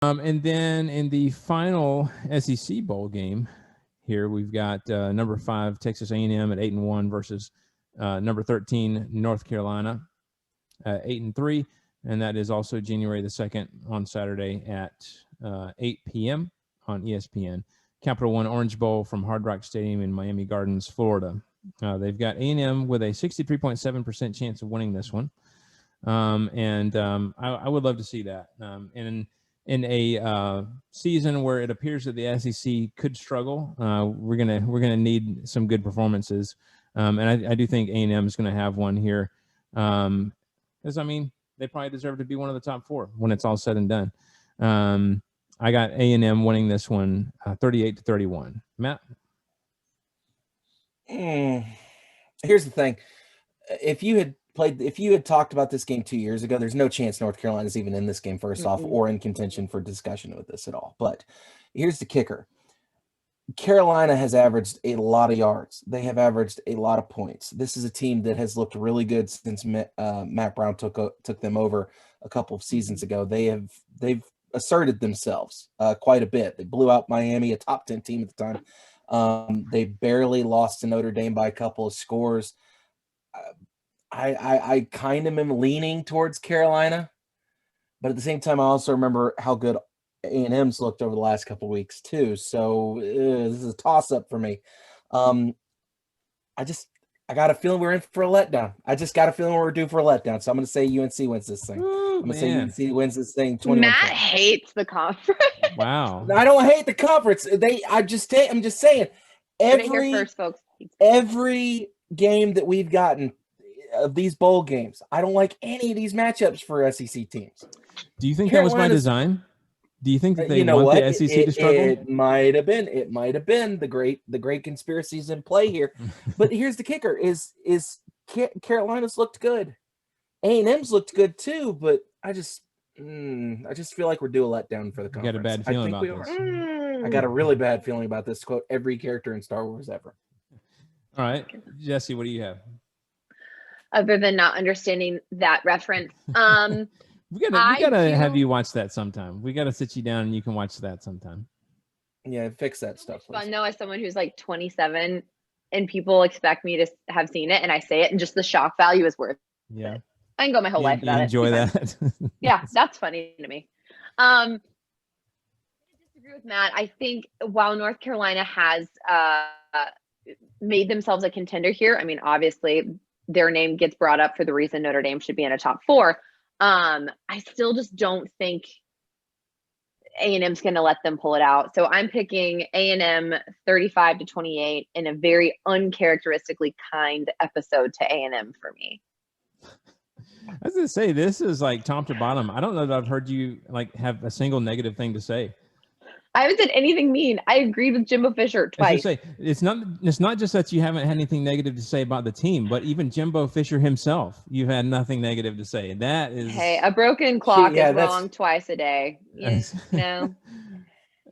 And then in the final SEC bowl game here, we've got number 5 Texas A&M at 8-1 versus number 13 North Carolina 8-3, and that is also January the 2nd on Saturday at 8 p.m. on ESPN. Capital One Orange Bowl from Hard Rock Stadium in Miami Gardens, Florida. They've got A&M with a 63.7% chance of winning this one. I would love to see that. In a season where it appears that the SEC could struggle, we're gonna need some good performances, and I do think A&M is going to have one here, because I mean they probably deserve to be one of the top 4 when it's all said and done. I got A&M winning this one, 38-31. Matt. Here's the thing: if you had talked about this game 2 years ago, there's no chance North Carolina is even in this game first off, or in contention for discussion with this at all. But here's the kicker: Carolina has averaged a lot of yards. They have averaged a lot of points. This is a team that has looked really good since Matt Brown took them over a couple of seasons ago. They've asserted themselves quite a bit. They blew out Miami, a top 10 team at the time. They barely lost to Notre Dame by a couple of scores. I kind of am leaning towards Carolina, but at the same time, I also remember how good A&M's looked over the last couple of weeks too. So this is a toss-up for me. I got a feeling we're in for a letdown. I just got a feeling we're due for a letdown. So I'm going to say UNC wins this thing. I'm going to say UNC wins this thing 21-20. Matt hates the conference. Wow. I don't hate the conference. I'm just saying every game that we've gotten of these bowl games, I don't like any of these matchups for SEC teams. Do you think that was by design? Do you think that they want the SEC to struggle? It might have been. It might have been the great conspiracies in play here. But here's the kicker: is Carolina's looked good, A&M's looked good too. But I just feel like we're due a letdown for the conference. You got a bad feeling about this. I got a really bad feeling about this. Quote every character in Star Wars ever. All right, Jesse, what do you have? Other than not understanding that reference, we gotta have you watch that sometime. We gotta sit you down and you can watch that sometime. Yeah, fix that stuff. It's fun though, as someone who's like 27, and people expect me to have seen it, and I say it, and just the shock value is worth it. I can go my whole life about it. Enjoy that. Yeah, that's funny to me. I disagree with Matt. I think while North Carolina has made themselves a contender here, I mean, obviously their name gets brought up for the reason Notre Dame should be in a top 4. I still just don't think A&M's going to let them pull it out. So I'm picking A&M 35-28 in a very uncharacteristically kind episode to A&M for me. I was going to say, this is like top to bottom. I don't know that I've heard you like have a single negative thing to say. I haven't said anything mean. I agreed with Jimbo Fisher twice. It's not just that you haven't had anything negative to say about the team, but even Jimbo Fisher himself, you've had nothing negative to say. That is, hey, a broken clock is wrong twice a day. You know?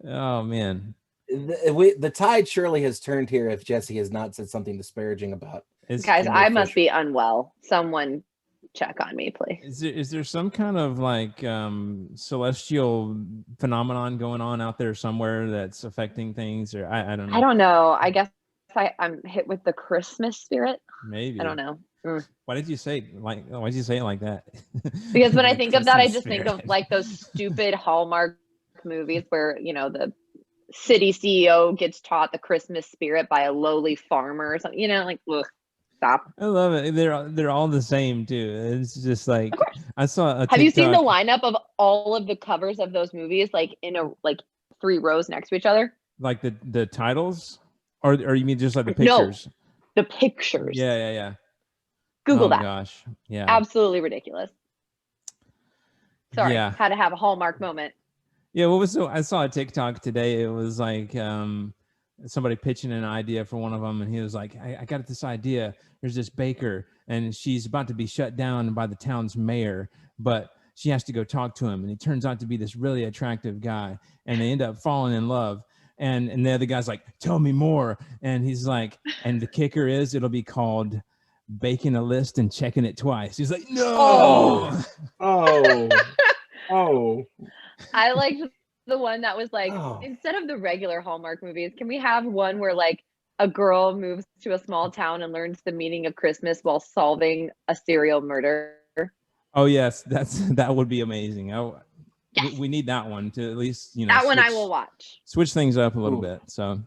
Oh man, the tide surely has turned here if Jesse has not said something disparaging about. Guys, I must be unwell. Someone check on me, please. Is there some kind of like celestial phenomenon going on out there somewhere that's affecting things, or I don't know. I don't know. I guess I'm hit with the Christmas spirit. Maybe. I don't know. Why did you say it like that? Because when I think of that, I just think of like those stupid Hallmark movies where, you know, the city CEO gets taught the Christmas spirit by a lowly farmer or something, you know, like, ugh. Stop. I love it. They're all the same too. It's just like I saw a TikTok. Have you seen the lineup of all of the covers of those movies, like in a 3 rows next to each other? Like the titles, or you mean just like the pictures? No, the pictures. Yeah. Google that. Gosh, yeah. Absolutely ridiculous. Sorry, yeah. Had to have a Hallmark moment. Yeah, I saw a TikTok today. It was like somebody pitching an idea for one of them, and he was like, I got this idea. There's this baker, and she's about to be shut down by the town's mayor, but she has to go talk to him, and he turns out to be this really attractive guy, and they end up falling in love. And the other guy's like, tell me more. And he's like, and the kicker is it'll be called baking a list and checking it twice. He's like, no. Oh. I liked the one that was like, Oh. instead of the regular Hallmark movies, can we have one where like a girl moves to a small town and learns the meaning of Christmas while solving a serial murder? Oh yes, that would be amazing. Yes. We need that one to at least That one I will watch. switch things up a little Ooh. bit. So